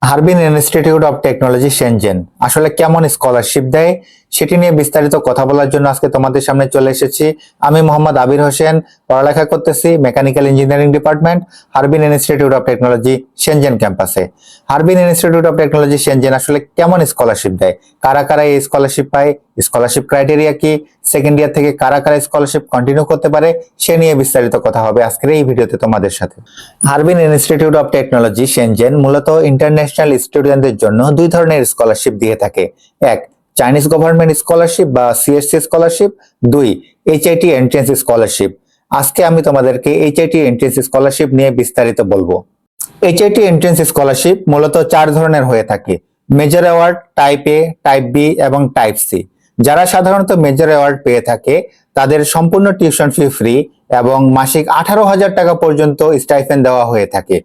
Harbin Institute of Technology Shenzhen আসলে কেমন scholarship দেয় সেটি নিয়ে বিস্তারিত কথা বলার জন্য আজকে তোমাদের সামনে চলে এসেছি। আমি মোহাম্মদ আবির হোসেন, পড়ালেখা করতেছি mechanical engineering department, Harbin Institute of Technology Shenzhen ক্যাম্পাসে। Harbin Institute of Technology Shenzhen আসলে কেমন স্কলারশিপ দেয়, কারা কারা এই স্কলারশিপ পায়, স্কলারশিপ ক্রাইটেরিয়া কি, সেকেন্ড ইয়ার থেকে কারা কারা স্কলারশিপ কন্টিনিউ করতে পারে, সে নিয়ে বিস্তারিত কথা হবে আজকের এই ভিডিওতে তোমাদের সাথে। Harbin Institute of Technology Shenzhen মূলত ইন্টারন্যাশনাল স্টুডেন্টদের জন্য দুই ধরনের স্কলারশিপ দিয়ে থাকে। এক, চাইনিজ গভর্নমেন্ট স্কলারশিপ বা সিএসসি স্কলারশিপ। দুই, এইচআইটি এন্ট্রেন্স স্কলারশিপ। আজকে আমি তোমাদেরকে এইচআইটি এন্ট্রেন্স স্কলারশিপ নিয়ে বিস্তারিত বলবো। এইচআইটি এন্ট্রেন্স স্কলারশিপ মূলত চার ধরনের হয়ে থাকে: মেজর অ্যাওয়ার্ড, টাইপ এ, টাইপ বি এবং টাইপ সি। যারা সাধারণত মেজর অ্যাওয়ার্ড পেয়ে থাকে তাদের সম্পূর্ণ টিউশন ফি ফ্রি এবং মাসিক 18,000 টাকা পর্যন্ত স্টাইপেন্ড দেওয়া হয়ে থাকে।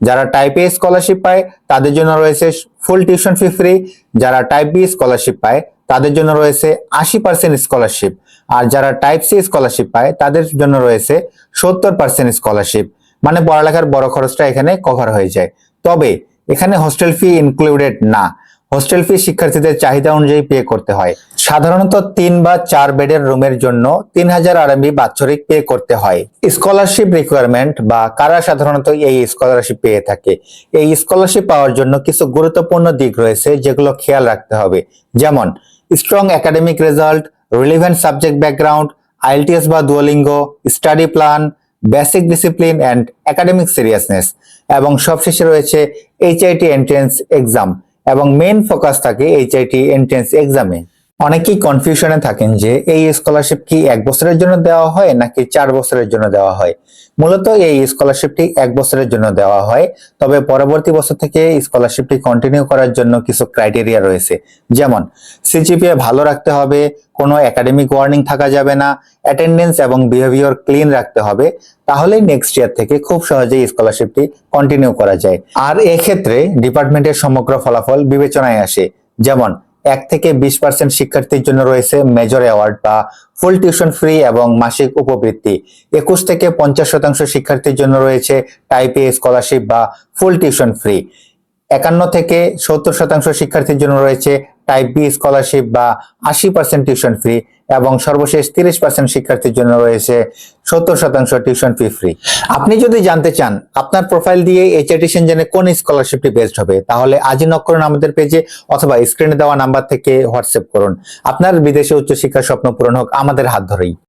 যারা টাইপ এ স্কলারশিপ পায় তাদের জন্য রয়েছে ফুল টিউশন ফি ফ্রি। যারা টাইপ বি স্কলারশিপ পায় তাদের জন্য রয়েছে 80% স্কলারশিপ। আর যারা টাইপ সি স্কলারশিপ পায় তাদের জন্য রয়েছে 70% স্কলারশিপ। মানে পড়ালেখার বড় খরচটা এখানে কভার হয়ে যায়। তবে এখানে হোস্টেল ফি ইনক্লুডেড না। হোস্টেল ফি শিক্ষার্থীদের চাহিদা অনুযায়ী পে করতে হয়। সাধারণত 3 বা 4 বেডের রুমের জন্য 3000 আরবি বাৎসরিক পে করতে হয়। স্কলারশিপ রিকোয়ারমেন্ট বা কারা সাধারণত এই স্কলারশিপ পেয়ে থাকে, এই স্কলারশিপ পাওয়ার জন্য কিছু গুরুত্বপূর্ণ দিক রয়েছে যেগুলো খেয়াল রাখতে হবে। যেমন strong academic result, relevant subject background, IELTS বা Duolingo, study plan, basic discipline and academic seriousness, এবং সবশেষে রয়েছে এইচআইটি এন্ট্রেন্স এক্সাম এবং মেইন ফোকাস থাকে এইচআইটি এন্ট্রেন্স এক্সামে। অনেকেই কনফিউশনে থাকেন যে এই স্কলারশিপ কি 1 বছরের জন্য দেওয়া হয় নাকি 4 বছরের জন্য দেওয়া হয়। মূলত এই স্কলারশিপটি 1 বছরের জন্য দেওয়া হয়, তবে পরবর্তী বছর থেকে স্কলারশিপটি কন্টিনিউ করার জন্য কিছু ক্রাইটেরিয়া রয়েছে। যেমন সিজিপিএ ভালো রাখতে হবে, কোনো একাডেমিক ওয়ার্নিং থাকা যাবে না, অ্যাটেন্ডেন্স এবং বিহেভিয়ার ক্লিন রাখতে হবে। তাহলেই নেক্সট ইয়ার থেকে খুব সহজেই স্কলারশিপটি কন্টিনিউ করা যায়। আর এক্ষেত্রে ডিপার্টমেন্টের সমগ্র ফলাফল বিবেচনায় আসে। যেমন 1 থেকে 20% শিক্ষার্থীর জন্য রয়েছে মেজর অ্যাওয়ার্ড বা ফুল টিউশন ফ্রি এবং মাসিক উপবৃত্তি। 21 থেকে 50% শিক্ষার্থীর জন্য রয়েছে টাইপ এ স্কলারশিপ বা ফুল টিউশন ফ্রি। 51 থেকে 70% শিক্ষার্থীর জন্য রয়েছে টাইপ বি স্কলারশিপ বা 80% টিউশন ফ্রি, এবং সর্বশেষ 30% শিক্ষার্থীর জন্য রয়েছে 70% টিউশন ফি ফ্রি। আপনি যদি জানতে চান আপনার প্রোফাইল দিয়ে এইচআইটি শেনজেনে কোন স্কলারশিপটি বেস্ট হবে, তাহলে আজই নক করুন আমাদের পেজে অথবা স্ক্রিনে দেওয়া নাম্বার থেকে হোয়াটসঅ্যাপ করুন। আপনার বিদেশে উচ্চশিক্ষার স্বপ্ন পূরণ হোক আমাদের হাত ধরেই।